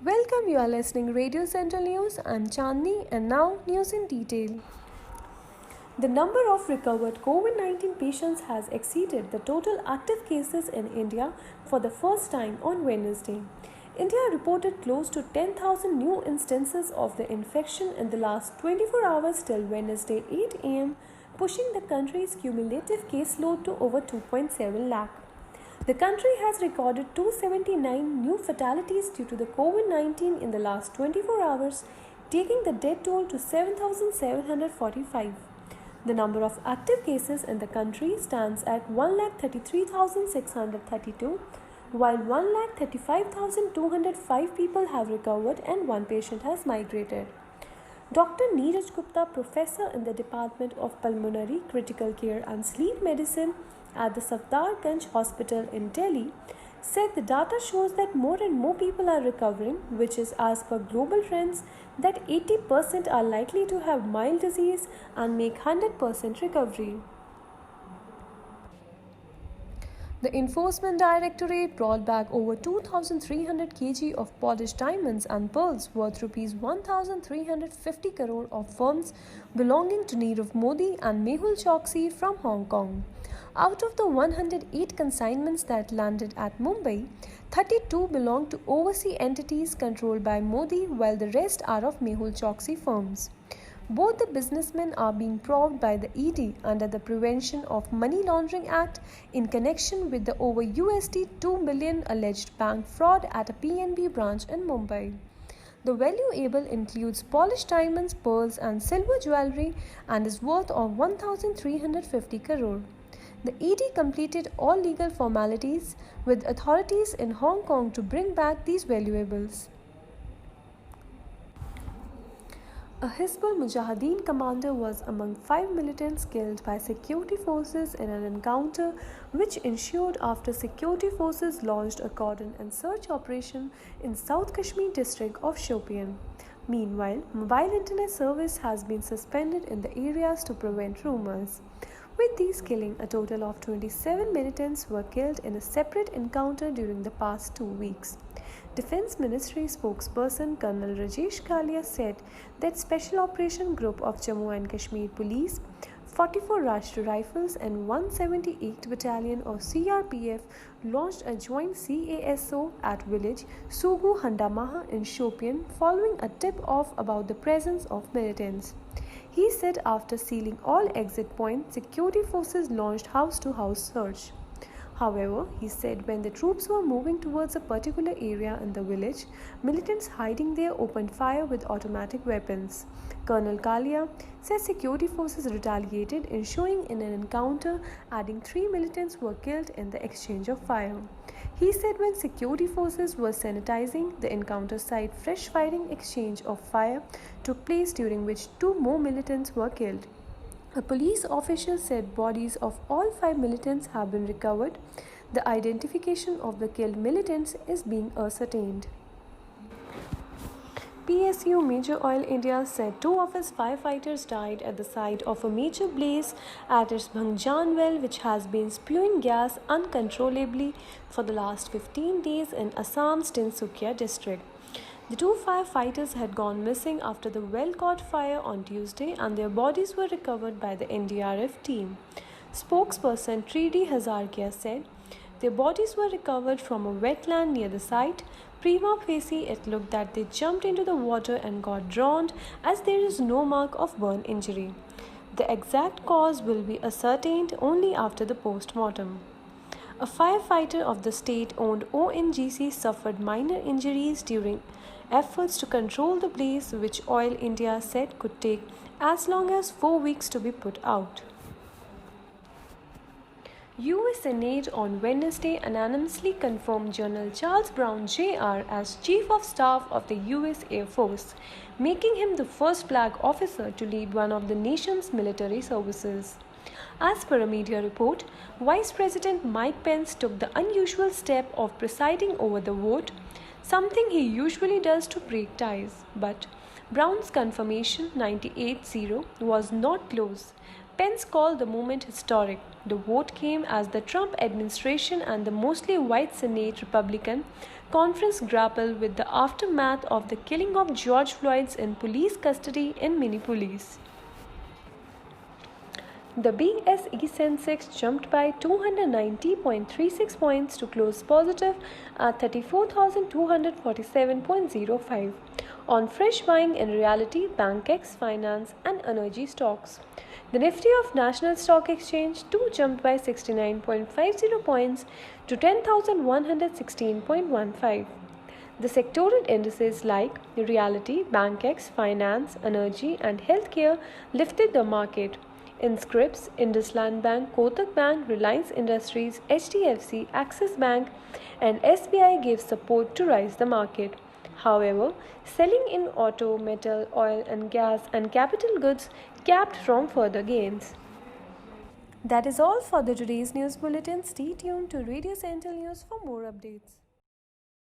Welcome, you are listening Radio Central News. I'm Chandni and now news in detail. The number of recovered COVID-19 patients has exceeded the total active cases in India for the first time on Wednesday. India reported close to 10,000 new instances of the infection in the last 24 hours till Wednesday 8 am, pushing the country's cumulative caseload to over 2.7 lakh. The country has recorded 279 new fatalities due to the COVID-19 in the last 24 hours, taking the death toll to 7,745. The number of active cases in the country stands at 1,33,632, while 1,35,205 people have recovered and one patient has migrated. Dr. Neeraj Gupta, professor in the Department of Pulmonary Critical Care and Sleep Medicine at the Safdarganj Hospital in Delhi, said the data shows that more and more people are recovering, which is as per global trends that 80% are likely to have mild disease and make 100% recovery. The Enforcement Directorate brought back over 2,300 kg of polished diamonds and pearls worth Rs 1,350 crore of firms belonging to Nirav Modi and Mehul Choksi from Hong Kong. Out of the 108 consignments that landed at Mumbai, 32 belong to overseas entities controlled by Modi, while the rest are of Mehul Choksi firms. Both the businessmen are being probed by the ED under the Prevention of Money Laundering Act in connection with the over $2 million alleged bank fraud at a PNB branch in Mumbai. The valuable includes polished diamonds, pearls and silver jewellery and is worth of 1,350 crore. The ED completed all legal formalities with authorities in Hong Kong to bring back these valuables. A Hizbul Mujahideen commander was among 5 militants killed by security forces in an encounter which ensued after security forces launched a cordon and search operation in South Kashmir district of Shopian. Meanwhile, mobile internet service has been suspended in the areas to prevent rumors. With these killing, a total of 27 militants were killed in a separate encounter during the past 2 weeks. Defense Ministry spokesperson Colonel Rajesh Kalia said that Special Operation Group of Jammu and Kashmir Police, 44 Rashtriya Rifles and 178 Battalion of CRPF launched a joint CASO at village Sugu Handamaha in Shopian following a tip-off about the presence of militants. He said after sealing all exit points, security forces launched house-to-house search. However, he said when the troops were moving towards a particular area in the village, militants hiding there opened fire with automatic weapons. Colonel Kalia said security forces retaliated, ensuing in an encounter, adding 3 militants were killed in the exchange of fire. He said when security forces were sanitizing the encounter site, fresh firing exchange of fire took place during which 2 more militants were killed. A police official said bodies of all 5 militants have been recovered. The identification of the killed militants is being ascertained. PSU Major Oil India said 2 of its firefighters died at the site of a major blaze at its Bhangjan well, which has been spewing gas uncontrollably for the last 15 days in Assam's Tinsukia district. The 2 firefighters had gone missing after the well caught fire on Tuesday and their bodies were recovered by the NDRF team. Spokesperson Tridi Hazarkia said their bodies were recovered from a wetland near the site. Prima facie, it looked that they jumped into the water and got drowned as there is no mark of burn injury. The exact cause will be ascertained only after the post-mortem. A firefighter of the state-owned ONGC suffered minor injuries during efforts to control the blaze, which Oil India said could take as long as 4 weeks to be put out. US Senate on Wednesday unanimously confirmed General Charles Brown Jr. as Chief of Staff of the US Air Force, making him the first flag officer to lead one of the nation's military services. As per a media report, Vice President Mike Pence took the unusual step of presiding over the vote, something he usually does to break ties. But Brown's confirmation 98-0 was not close. Pence called the moment historic. The vote came as the Trump administration and the mostly white Senate Republican conference grappled with the aftermath of the killing of George Floyd in police custody in Minneapolis. The BSE Sensex jumped by 290.36 points to close positive at 34,247.05 on fresh buying in realty, bankex, finance and energy stocks. The Nifty of National Stock Exchange too jumped by 69.50 points to 10,116.15. The sectoral indices like realty, bankex, finance, energy and healthcare lifted the market. In scripts, IndusLand Bank, Kotak Bank, Reliance Industries, HDFC, Axis Bank and SBI gave support to rise the market. However, selling in auto, metal, oil and gas and capital goods capped from further gains. That is all for the today's news bulletin. Stay tuned to Radio Central News for more updates.